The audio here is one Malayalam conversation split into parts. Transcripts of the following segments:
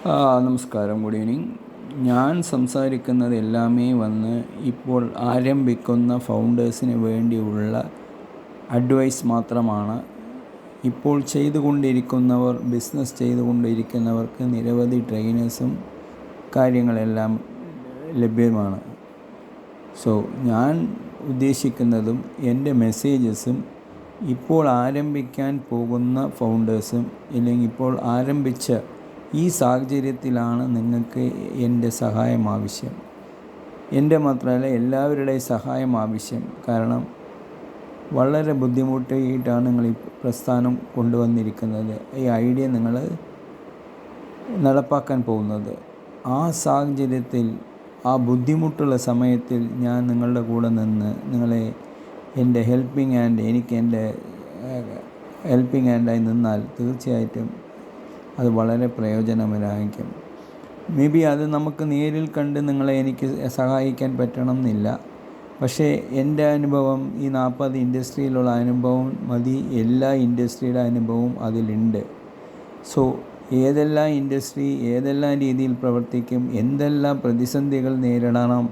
നമസ്കാരം, ഗുഡ് ഈവനിങ്. ഞാൻ സംസാരിക്കുന്നത് എല്ലാമേ ഇപ്പോൾ ആരംഭിക്കുന്ന ഫൗണ്ടേഴ്സിന് വേണ്ടിയുള്ള അഡ്വൈസ് മാത്രമാണ്. ഇപ്പോൾ ബിസിനസ് ചെയ്തുകൊണ്ടിരിക്കുന്നവർക്ക് നിരവധി ട്രെയിനേഴ്സും കാര്യങ്ങളെല്ലാം ലഭ്യമാണ്. ഞാൻ ഉദ്ദേശിക്കുന്നതും എൻ്റെ മെസ്സേജസും ഇപ്പോൾ ആരംഭിക്കാൻ പോകുന്ന ഫൗണ്ടേഴ്സും ഇല്ലെങ്കിൽ ഇപ്പോൾ ആരംഭിച്ച ഈ സാഹചര്യത്തിലാണ് നിങ്ങൾക്ക് എൻ്റെ സഹായം ആവശ്യം. എൻ്റെ മാത്രമല്ല, എല്ലാവരുടെയും സഹായം ആവശ്യം. കാരണം വളരെ ബുദ്ധിമുട്ടിയിട്ടാണ് നിങ്ങൾ ഈ പ്രസ്ഥാനം കൊണ്ടുവന്നിരിക്കുന്നത്, ഈ ഐഡിയ നിങ്ങൾ നടപ്പാക്കാൻ പോകുന്നത്. ആ സാഹചര്യത്തിൽ, ആ ബുദ്ധിമുട്ടുള്ള സമയത്തിൽ ഞാൻ നിങ്ങളുടെ കൂടെ നിന്ന് നിങ്ങളെ എൻ്റെ ഹെൽപ്പിംഗ് ഹാൻഡായി നിന്നാൽ തീർച്ചയായിട്ടും അത് വളരെ പ്രയോജനകരമായിരിക്കും. മേ ബി അത് നമുക്ക് നേരിൽ കണ്ട് എനിക്ക് സഹായിക്കാൻ പറ്റണം എന്നില്ല. പക്ഷേ എൻ്റെ അനുഭവം, ഈ 40 ഇൻഡസ്ട്രിയിലുള്ള അനുഭവം മതി. എല്ലാ ഇൻഡസ്ട്രിയുടെ അനുഭവവും അതിലുണ്ട്. ഏതെല്ലാം ഇൻഡസ്ട്രി ഏതെല്ലാം രീതിയിൽ പ്രവർത്തിക്കും, എന്തെല്ലാം പ്രതിസന്ധികൾ നേരിടണം,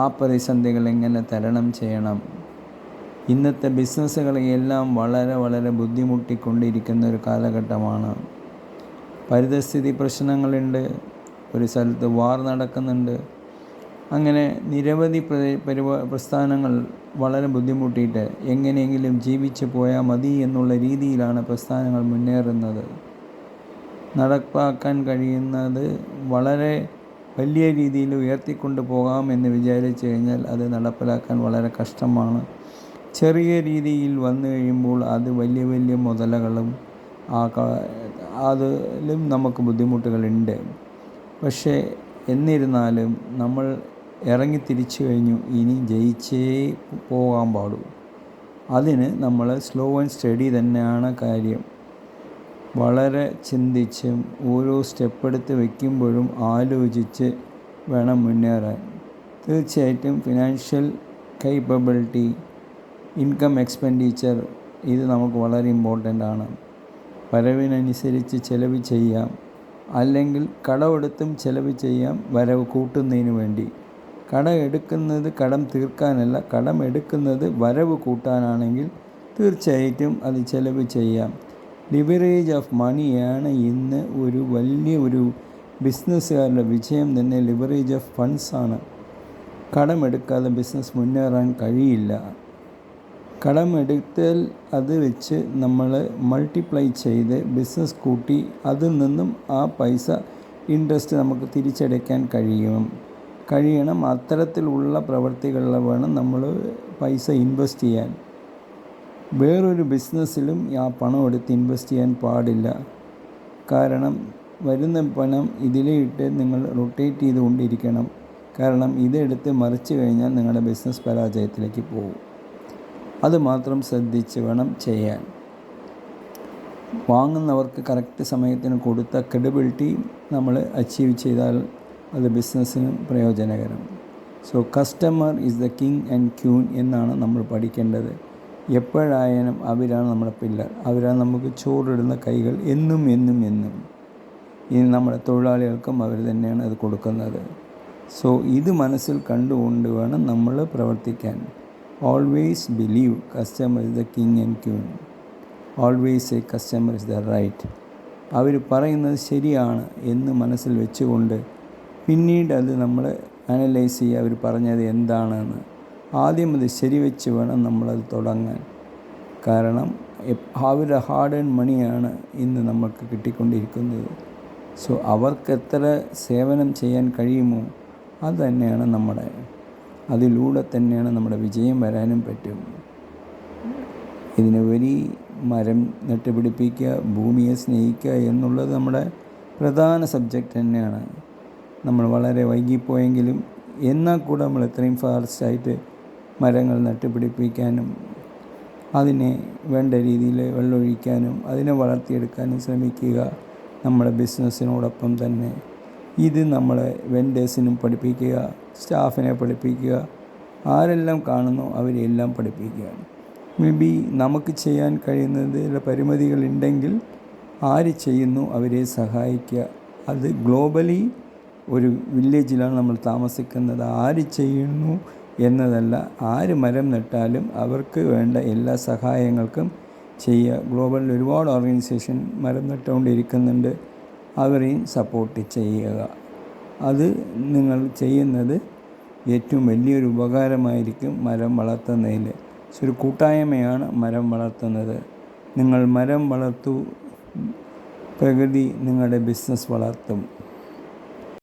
ആ പ്രതിസന്ധികൾ എങ്ങനെ തരണം ചെയ്യണം. ഇന്നത്തെ ബിസിനസ്സുകളെല്ലാം വളരെ വളരെ ബുദ്ധിമുട്ടിക്കൊണ്ടിരിക്കുന്ന ഒരു കാലഘട്ടമാണ്. പരിതസ്ഥിതി പ്രശ്നങ്ങളുണ്ട്, ഒരു സ്ഥലത്ത് വാർ നടക്കുന്നുണ്ട്. അങ്ങനെ നിരവധി പ്രസ്ഥാനങ്ങൾ വളരെ ബുദ്ധിമുട്ടിയിട്ട് എങ്ങനെയെങ്കിലും ജീവിച്ചു പോയാൽ മതി എന്നുള്ള രീതിയിലാണ് പ്രസ്ഥാനങ്ങൾ മുന്നേറുന്നത്. നടപ്പാക്കാൻ കഴിയുന്നത് വളരെ വലിയ രീതിയിൽ ഉയർത്തിക്കൊണ്ട് പോകാമെന്ന് വിചാരിച്ചു കഴിഞ്ഞാൽ അത് നടപ്പിലാക്കാൻ വളരെ കഷ്ടമാണ്. ചെറിയ രീതിയിൽ വന്നു കഴിയുമ്പോൾ അത് വലിയ വലിയ മുതലകളും അതിലും നമുക്ക് ബുദ്ധിമുട്ടുകളുണ്ട്. പക്ഷേ എന്നിരുന്നാലും നമ്മൾ ഇറങ്ങി തിരിച്ചു കഴിഞ്ഞു. ഇനി ജയിച്ചേ പോകാൻ പാടൂ. അതിന് നമ്മൾ സ്ലോ ആൻഡ് സ്റ്റഡി തന്നെയാണ് കാര്യം. വളരെ ചിന്തിച്ചും ഓരോ സ്റ്റെപ്പ് എടുത്ത് വയ്ക്കുമ്പോഴും ആലോചിച്ച് വേണം മുന്നേറാൻ. തീർച്ചയായിട്ടും ഫിനാൻഷ്യൽ കേപ്പബിലിറ്റി, ഇൻകം എക്സ്പെൻഡിച്ചർ, ഇത് നമുക്ക് വളരെ ഇമ്പോർട്ടൻ്റ് ആണ്. വരവിനനുസരിച്ച് ചിലവ് ചെയ്യാം, അല്ലെങ്കിൽ കടമെടുത്തും ചിലവ് ചെയ്യാം വരവ് കൂട്ടുന്നതിന് വേണ്ടി. കടം തീർക്കാനല്ല, കടം എടുക്കുന്നത് വരവ് കൂട്ടാനാണെങ്കിൽ തീർച്ചയായിട്ടും അത് ചിലവ് ചെയ്യാം. ലിവറേജ് ഓഫ് മണിയാണ് ഇന്ന് ഒരു ബിസിനസ്സുകാരുടെ വിജയം തന്നെ. ലിവറേജ് ഓഫ് ഫണ്ട്സാണ്. കടമെടുക്കാതെ ബിസിനസ് മുന്നേറാൻ കഴിയില്ല. കടമെടുത്താൽ അത് വെച്ച് നമ്മൾ മൾട്ടിപ്ലൈ ചെയ്ത് ബിസിനസ് കൂട്ടി അതിൽ നിന്നും ആ പൈസ ഇൻട്രസ്റ്റ് നമുക്ക് തിരിച്ചടയ്ക്കാൻ കഴിയണം. അത്തരത്തിലുള്ള പ്രവർത്തികളിൽ വേണം നമ്മൾ പൈസ ഇൻവെസ്റ്റ് ചെയ്യാൻ. വേറൊരു ബിസിനസ്സിലും ആ പണം എടുത്ത് ഇൻവെസ്റ്റ് ചെയ്യാൻ പാടില്ല. കാരണം വരുന്ന പണം ഇതിലിട്ട് നിങ്ങൾ റൊട്ടേറ്റ് ചെയ്തുകൊണ്ടിരിക്കണം. കാരണം ഇതെടുത്ത് മറിച്ച് കഴിഞ്ഞാൽ നിങ്ങളുടെ ബിസിനസ് പരാജയത്തിലേക്ക് പോകും. അതുമാത്രം ശ്രദ്ധിച്ച് വേണം ചെയ്യാൻ. വാങ്ങുന്നവർക്ക് കറക്റ്റ് സമയത്തിന് കൊടുത്ത ക്രെഡിബിലിറ്റി നമ്മൾ അച്ചീവ് ചെയ്താൽ അത് ബിസിനസ്സിന് പ്രയോജനകരം. Customer is the king and queen എന്നാണ് നമ്മൾ പഠിക്കേണ്ടത്. എപ്പോഴായാലും അവരാണ് നമ്മുടെ പില്ലർ, അവരാണ് നമുക്ക് ചോറിടുന്ന കൈകൾ എന്നും. ഇനി നമ്മുടെ തൊഴിലാളികൾക്കും അവർ തന്നെയാണ് അത് കൊടുക്കുന്നത്. ഇത് മനസ്സിൽ കണ്ടുകൊണ്ട് വേണം നമ്മൾ പ്രവർത്തിക്കാൻ. Always believe customer is the king and queen. Always say customer is the right. അവർ പറയുന്നത് ശരിയാണ് എന്ന് മനസ്സിൽ വെച്ചുകൊണ്ട് പിന്നീട് അത് നമ്മൾ അനലൈസ് ചെയ്യുക, അവർ പറഞ്ഞത് എന്താണെന്ന്. ആദ്യം അത് ശരിവെച്ച് വേണം നമ്മളത് തുടങ്ങാൻ. കാരണം അവരുടെ ഹാർഡ് ഏൺ മണിയാണ് ഇന്ന് നമുക്ക് കിട്ടിക്കൊണ്ടിരിക്കുന്നത്. അവർക്ക് എത്ര സേവനം ചെയ്യാൻ കഴിയുമോ അത് തന്നെയാണ് അതിലൂടെ തന്നെയാണ് നമ്മുടെ വിജയം വരാനും പറ്റും. ഇതിനുപരി മരം നട്ടുപിടിപ്പിക്കുക, ഭൂമിയെ സ്നേഹിക്കുക എന്നുള്ളത് നമ്മുടെ പ്രധാന സബ്ജക്റ്റ് തന്നെയാണ്. നമ്മൾ വളരെ വൈകിപ്പോയെങ്കിലും എന്നാൽ കൂടെ നമ്മൾ എത്രയും ഫാസ്റ്റായിട്ട് മരങ്ങൾ നട്ടുപിടിപ്പിക്കാനും അതിനെ വേണ്ട രീതിയിൽ വെള്ളമൊഴിക്കാനും അതിനെ വളർത്തിയെടുക്കാനും ശ്രമിക്കുക. നമ്മുടെ ബിസിനസ്സിനോടൊപ്പം തന്നെ ഇത് നമ്മളെ വെൻഡേഴ്സിനും പഠിപ്പിക്കുക, സ്റ്റാഫിനെ പഠിപ്പിക്കുക, ആരെല്ലാം കാണുന്നു അവരെല്ലാം പഠിപ്പിക്കുക. മേ ബി നമുക്ക് ചെയ്യാൻ കഴിയുന്നതിൽ പരിമിതികളുണ്ടെങ്കിൽ ആര് ചെയ്യുന്നു അവരെ സഹായിക്കുക അത് ഗ്ലോബലി ഒരു വില്ലേജിലാണ് നമ്മൾ താമസിക്കുന്നത്. ആര് ചെയ്യുന്നു എന്നതല്ല, ആര് മരം നട്ടാലും അവർക്ക് വേണ്ട എല്ലാ സഹായങ്ങൾക്കും ചെയ്യുക. ഗ്ലോബലിൽ ഒരുപാട് ഓർഗനൈസേഷൻ മരം നട്ടുകൊണ്ടിരിക്കുന്നുണ്ട്. അവരെയും സപ്പോർട്ട് ചെയ്യുക. അത് നിങ്ങൾ ചെയ്യുന്നത് ഏറ്റവും വലിയൊരു ഉപകാരമായിരിക്കും മരം വളർത്തുന്നതിൽ. ഒരു കൂട്ടായ്മയാണ് മരം വളർത്തുന്നത്. നിങ്ങൾ മരം വളർത്തൂ, പ്രകൃതി നിങ്ങളുടെ ബിസിനസ് വളർത്തും.